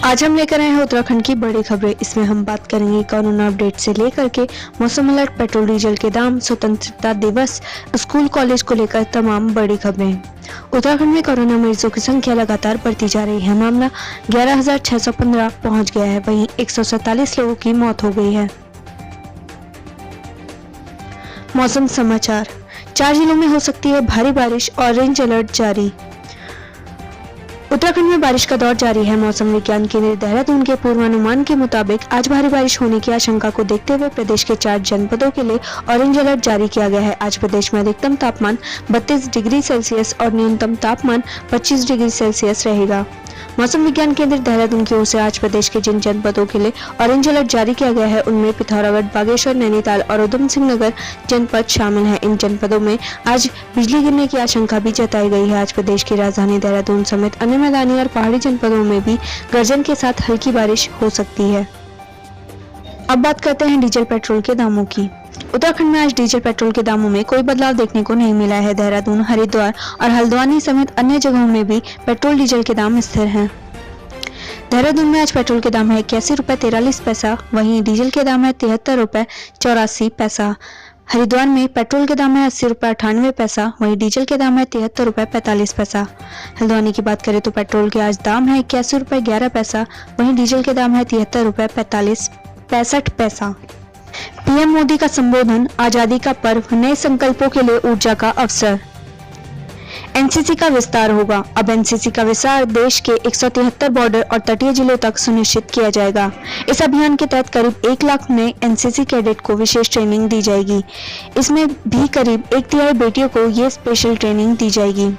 आज हम लेकर आए हैं उत्तराखंड की बड़ी खबरें। इसमें हम बात करेंगे कोरोना अपडेट से लेकर के मौसम अलर्ट, पेट्रोल डीजल के दाम, स्वतंत्रता दिवस, स्कूल कॉलेज को लेकर तमाम बड़ी खबरें। उत्तराखंड में कोरोना मरीजों की संख्या लगातार बढ़ती जा रही है। मामला 11,615 पहुंच गया है। वहीं 147 लोगों की मौत हो गई है। मौसम समाचार। 4 जिलों में हो सकती है भारी बारिश, ऑरेंज अलर्ट जारी। उत्तराखंड में बारिश का दौर जारी है। मौसम विज्ञान केंद्र देहरादून के पूर्वानुमान के मुताबिक आज भारी बारिश होने की आशंका को देखते हुए प्रदेश के 4 जनपदों के लिए ऑरेंज अलर्ट जारी किया गया है। आज प्रदेश में अधिकतम तापमान 32 डिग्री सेल्सियस और न्यूनतम तापमान 25 डिग्री सेल्सियस रहेगा। मौसम विज्ञान केंद्र देहरादून की ओर से आज प्रदेश के जिन जनपदों के लिए ऑरेंज अलर्ट जारी किया गया है उनमें पिथौरागढ़, बागेश्वर, नैनीताल और उधम सिंह नगर जनपद शामिल हैं। इन जनपदों में आज बिजली गिरने की आशंका भी जताई गई है। आज प्रदेश की राजधानी देहरादून समेत अन्य मैदानी और पहाड़ी जनपदों में भी गर्जन के साथ हल्की बारिश हो सकती है। अब बात करते हैं डीजल पेट्रोल के दामों की। उत्तराखंड में आज डीजल पेट्रोल के दामों में कोई बदलाव देखने को नहीं मिला है। देहरादून, हरिद्वार और हल्द्वानी समेत अन्य जगहों में भी पेट्रोल डीजल के दाम स्थिर हैं। देहरादून में आज पेट्रोल के दाम है 81 रुपए 43 पैसा, वहीं डीजल के दाम है 73 रुपए 84 पैसा। हरिद्वार में पेट्रोल के दाम है 80 रुपए 98 पैसा, वहीं डीजल के दाम है 73 रुपए 45 पैसा। हल्द्वानी की बात करें तो पेट्रोल के आज दाम है 81 रुपए 11 पैसा, वहीं डीजल के दाम है 73 रुपए 65 पैसा। पीएम मोदी का संबोधन, आजादी का पर्व, नए संकल्पों के लिए ऊर्जा का अवसर। एनसीसी का विस्तार होगा। अब एनसीसी का विस्तार देश के 173 बॉर्डर और तटीय जिलों तक सुनिश्चित किया जाएगा। इस अभियान के तहत करीब 1 लाख नए एनसीसी कैडेट को विशेष ट्रेनिंग दी जाएगी। इसमें भी करीब 1/3 बेटियों को ये स्पेशल ट्रेनिंग दी जाएगी।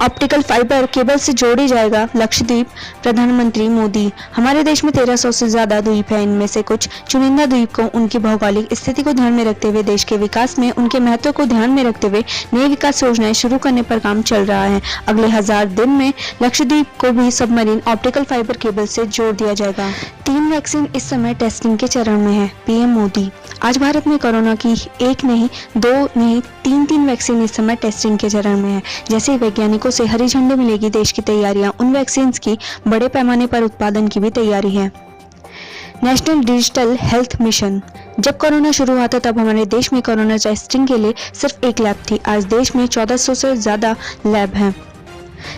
ऑप्टिकल फाइबर केबल से जोड़ी जाएगा लक्षद्वीप, प्रधानमंत्री मोदी। हमारे देश में 1300 से ज्यादा द्वीप हैं। इनमें से कुछ चुनिंदा द्वीप को उनकी भौगोलिक स्थिति को ध्यान में रखते हुए देश के विकास में उनके महत्व को ध्यान में रखते हुए नई विकास योजनाएं शुरू करने पर काम चल रहा है। अगले 1000 दिन में लक्षद्वीप को भी सबमरीन ऑप्टिकल फाइबर केबल से जोड़ दिया जाएगा। 3 वैक्सीन इस समय टेस्टिंग के चरण में है। पीएम मोदी। आज भारत में कोरोना की 1 नहीं, 2 नहीं, 3 वैक्सीन इस समय टेस्टिंग के चरण में है। जैसे ही वैज्ञानिकों से हरी झंडी मिलेगी, देश की तैयारियां उन वैक्सीन की बड़े पैमाने पर उत्पादन की भी तैयारी है। National digital health mission. जब कोरोना शुरू हुआ था तब हमारे देश में कोरोना टेस्टिंग के लिए सिर्फ 1 लैब थी। आज देश में 1400 से ज्यादा लैब हैं।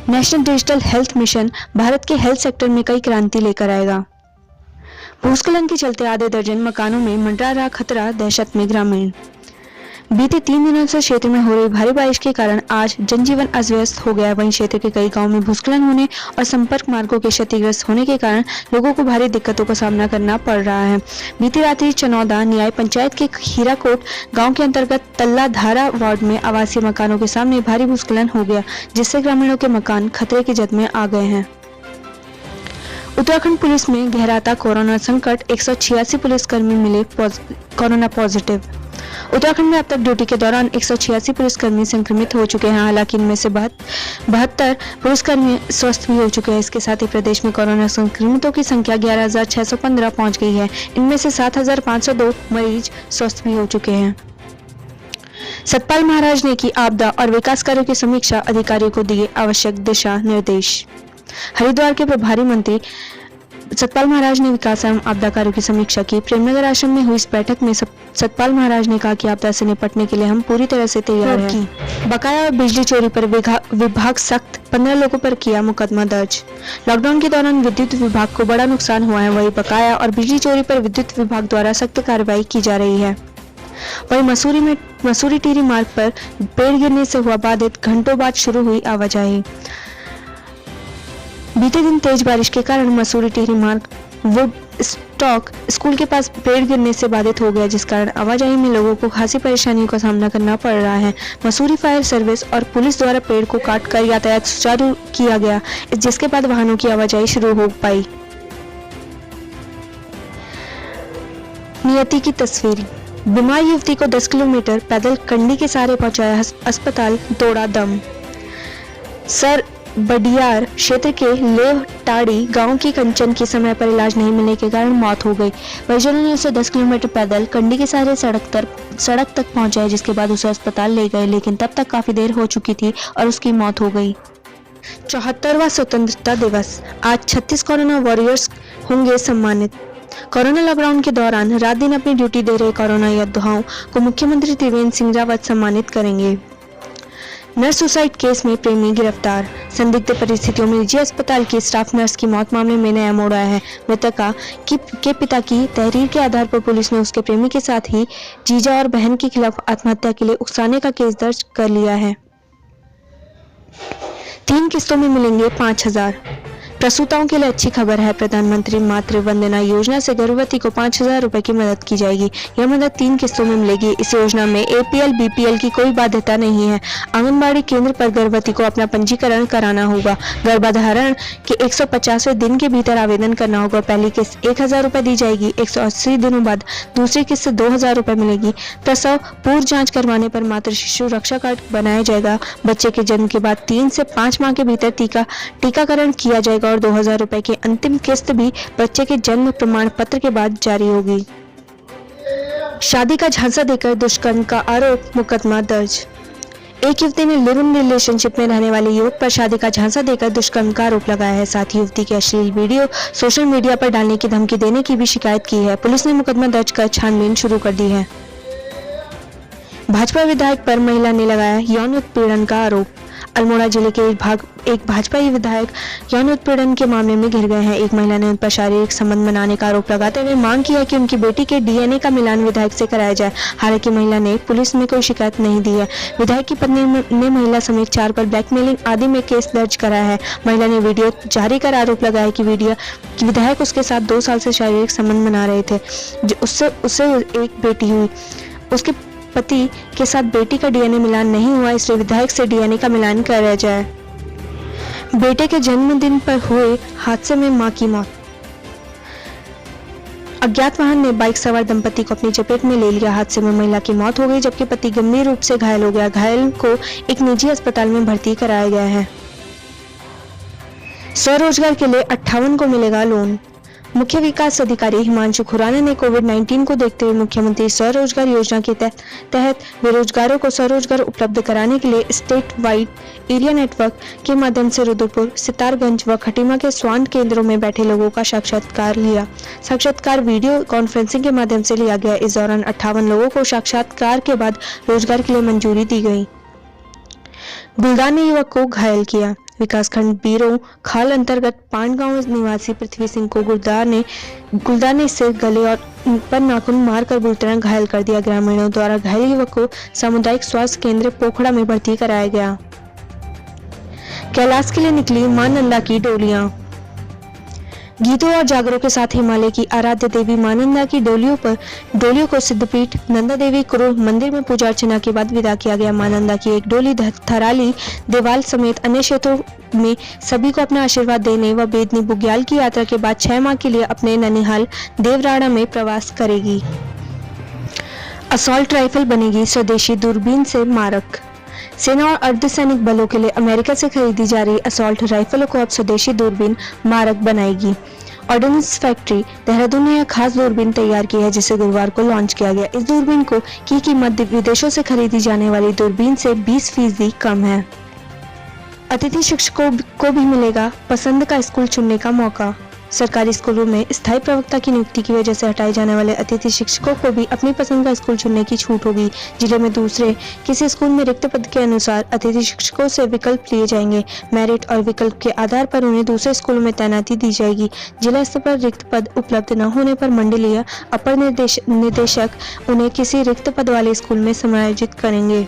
National digital health mission Bharat के हेल्थ सेक्टर में कई क्रांति लेकर आएगा। भूस्खलन के चलते आधे दर्जन मकानों में मंडरा रहा खतरा, दहशत में ग्रामीण। बीते 3 दिनों से क्षेत्र में हो रही भारी बारिश के कारण आज जनजीवन अस्त-व्यस्त हो गया। वहीं क्षेत्र के कई गांवों में भूस्खलन होने और संपर्क मार्गों के क्षतिग्रस्त होने के कारण लोगों को भारी दिक्कतों का सामना करना पड़ रहा है। बीती रात्रि चनौदा न्याय पंचायत के हीराकोट गांव के अंतर्गत तल्लाधारा वार्ड में आवासीय मकानों के सामने भारी भूस्खलन हो गया, जिससे ग्रामीणों के मकान खतरे की जद में आ गए हैं। उत्तराखंड पुलिस में गहराता कोरोना संकट, 186 पुलिसकर्मी मिले कोरोना पॉजिटिव। उत्तराखंड में अब तक ड्यूटी के दौरान 186 पुलिसकर्मी संक्रमित हो चुके हैं। हालांकि इनमें से 72 पुलिसकर्मी स्वस्थ भी हो चुके हैं। इसके साथ ही प्रदेश में कोरोना संक्रमितों की संख्या 11,615 पहुंच गई है। इनमें से 7,502 मरीज स्वस्थ भी हो चुके हैं। सतपाल महाराज ने की आपदा और विकास कार्यों की समीक्षा, अधिकारियों को दिए आवश्यक दिशा निर्देश। हरिद्वार के प्रभारी मंत्री सतपाल महाराज ने विकास एवं आपदा कार्यों की समीक्षा की। प्रेमनगर आश्रम में हुई इस बैठक में सतपाल महाराज ने कहा कि आपदा से निपटने के लिए हम पूरी तरह से तैयार हैं। बकाया और बिजली चोरी पर विभाग सख्त, 15 लोगों पर किया मुकदमा दर्ज। लॉकडाउन के दौरान विद्युत विभाग को बड़ा नुकसान हुआ है। वही बकाया और बिजली चोरी पर विद्युत विभाग द्वारा सख्त कार्रवाई की जा रही है। वही मसूरी टिहरी मार्ग पर पेड़ गिरने से हुआ बाधित, घंटों बाद शुरू हुई आवाजाही। बीते दिन तेज बारिश के कारण मसूरी टिहरी मार्ग वुड स्टॉक स्कूल के पास पेड़ गिरने से बाधित हो गया, जिस कारण आवाजाही में लोगों को खासी परेशानियों का सामना करना पड़ रहा है। मसूरी फायर सर्विस और पुलिस द्वारा पेड़ को काटकर यातायात सुचारू किया गया, जिसके बाद वाहनों की आवाजाही शुरू हो पाई। नियति की तस्वीर। बीमार युवती को 10 किलोमीटर पैदल कंडी के सहारे पहुंचाया अस्पताल, तोड़ा दम। सर बडियार क्षेत्र के लेवटाड़ी गांव की कंचन की समय पर इलाज नहीं मिलने के कारण मौत हो गई। परिजनों ने उसे 10 किलोमीटर पैदल कंडी के सहारे सड़क तक पहुंचाया, जिसके बाद उसे अस्पताल ले गए, लेकिन तब तक काफी देर हो चुकी थी और उसकी मौत हो गई। 74वां स्वतंत्रता दिवस, आज 36 कोरोना वॉरियर्स होंगे सम्मानित। कोरोना लॉकडाउन के दौरान रात दिन अपनी ड्यूटी दे रहे कोरोना योद्धाओं को मुख्यमंत्री त्रिवेंद्र सिंह रावत सम्मानित करेंगे। नर्स सुसाइड केस में प्रेमी गिरफ्तार, संदिग्ध परिस्थितियों में निजी अस्पताल की स्टाफ नर्स की मौत मामले में नया मोड़ आया है। मृतका के पिता की तहरीर के आधार पर पुलिस ने उसके प्रेमी के साथ ही जीजा और बहन के खिलाफ आत्महत्या के लिए उकसाने का केस दर्ज कर लिया है। 3 किस्तों में मिलेंगे 5,000। प्रसूताओं के लिए अच्छी खबर है। प्रधानमंत्री मातृ वंदना योजना से गर्भवती को 5,000 रुपए की मदद की जाएगी। यह मदद 3 किस्तों में मिलेगी। इस योजना में APL BPL की कोई बाध्यता नहीं है। आंगनबाड़ी केंद्र पर गर्भवती को अपना पंजीकरण कराना होगा। गर्भधारण के 150वें दिन के भीतर आवेदन करना होगा। पहली किस्त 1,000 रुपए दी जाएगी। 180 दिनों बाद दूसरी किस्त 2,000 रुपए मिलेगी। प्रसव पूर्व जाँच करवाने पर मातृ शिशु रक्षा कार्ड बनाया जाएगा। बच्चे के जन्म के बाद 3 से 5 माह के भीतर टीकाकरण किया जाएगा और 2,000 रुपए की अंतिम किस्त भी बच्चे के जन्म प्रमाण पत्र के बाद जारी होगी। शादी का झांसा देकर दुष्कर्म का आरोप, मुकदमा दर्ज। एक युवती ने लिव इन रिलेशनशिप में रहने वाले युवक पर शादी का झांसा देकर दुष्कर्म का आरोप लगाया है। साथ ही युवती की अश्लील वीडियो सोशल मीडिया पर डालने की धमकी देने की भी शिकायत की है। पुलिस ने मुकदमा दर्ज कर छानबीन शुरू कर दी है। भाजपा विधायक पर महिला ने लगाया यौन उत्पीड़न का आरोप। अल्मोड़ा जिले के एक भाजपा विधायक यौन उत्पीड़न के मामले में घिर गए हैं। एक महिला ने उन पर शारीरिक संबंध बनाने का आरोप लगाते हुए मांग की है कि उनकी बेटी के DNA का मिलान विधायक से कराया जाए। हालांकि महिला ने पुलिस में कोई शिकायत नहीं दी है। विधायक की पत्नी ने महिला समेत 4 पर ब्लैकमेलिंग आदि में केस दर्ज कराया है। महिला ने वीडियो जारी कर आरोप लगाया कि विधायक उसके साथ 2 साल से शारीरिक संबंध बना रहे थे। उससे एक बेटी हुई। उसके पति के साथ बेटी का DNA मिलान नहीं हुआ, इसलिए विधायक से DNA का मिलान कराया जाए। बेटे के जन्मदिन पर हुए हादसे में मां की मौत। अज्ञात वाहन ने बाइक सवार दंपति को अपनी चपेट में ले लिया। हादसे में महिला की मौत हो गई जबकि पति गंभीर रूप से घायल हो गया। घायल को एक निजी अस्पताल में भर्ती कराया गया है। स्वरोजगार के लिए 58 को मिलेगा लोन। मुख्य विकास अधिकारी हिमांशु खुराना ने कोविड-19 को देखते हुए मुख्यमंत्री स्वरोजगार योजना के तहत बेरोजगारों को स्वरोजगार उपलब्ध कराने के लिए स्टेट वाइड एरिया नेटवर्क के माध्यम से रुद्रपुर, सितारगंज व खटीमा के स्वान केंद्रों में बैठे लोगों का साक्षात्कार लिया। साक्षात्कार वीडियो कॉन्फ्रेंसिंग के माध्यम से लिया गया। इस दौरान 58 लोगों को साक्षात्कार के बाद रोजगार के लिए मंजूरी दी गई। गुलदार ने युवक को घायल किया। विकासखंड बीरों खाल अंतर्गत पांडगांव निवासी पृथ्वी सिंह को गुलदार ने इससे गले और पर नाखून मारकर बुरी तरह घायल कर दिया। ग्रामीणों द्वारा घायल युवक को सामुदायिक स्वास्थ्य केंद्र पोखड़ा में भर्ती कराया गया। कैलाश के लिए निकली मां नंदा की डोलियां। गीतों और जागरों के साथ हिमालय की आराध्य देवी मां नंदा की डोलियों को सिद्धपीठ नंदा देवी कुरु मंदिर में पूजा अर्चना के बाद विदा किया गया। मां नंदा की एक डोली थराली, देवाल समेत अन्य क्षेत्रों में सभी को अपना आशीर्वाद देने व बेदनी बुग्याल की यात्रा के बाद 6 माह के लिए अपने ननिहाल देवराड़ा में प्रवास करेगी। असॉल्ट राइफल बनेगी स्वदेशी दूरबीन से मारक। सेना और अर्धसैनिक बलों के लिए अमेरिका से खरीदी जा रही असॉल्ट राइफलों को अब स्वदेशी दूरबीन मारक बनाएगी। ऑर्डिनेंस फैक्ट्री देहरादून ने यह खास दूरबीन तैयार की है जिसे गुरुवार को लॉन्च किया गया। इस दूरबीन की कीमत विदेशों से खरीदी जाने वाली दूरबीन से 20% कम है। अतिथि शिक्षकों को भी मिलेगा पसंद का स्कूल चुनने का मौका। सरकारी स्कूलों में स्थायी प्रवक्ता की नियुक्ति की वजह से हटाए जाने वाले अतिथि शिक्षकों को भी अपनी पसंद का स्कूल चुनने की छूट होगी। जिले में दूसरे किसी स्कूल में रिक्त पद के अनुसार अतिथि शिक्षकों से विकल्प लिए जाएंगे। मेरिट और विकल्प के आधार पर उन्हें दूसरे स्कूलों में तैनाती दी जाएगी। जिला स्तर पर रिक्त पद उपलब्ध न होने पर मंडलीय अपर निदेशक उन्हें किसी रिक्त पद वाले स्कूल में समायोजित करेंगे।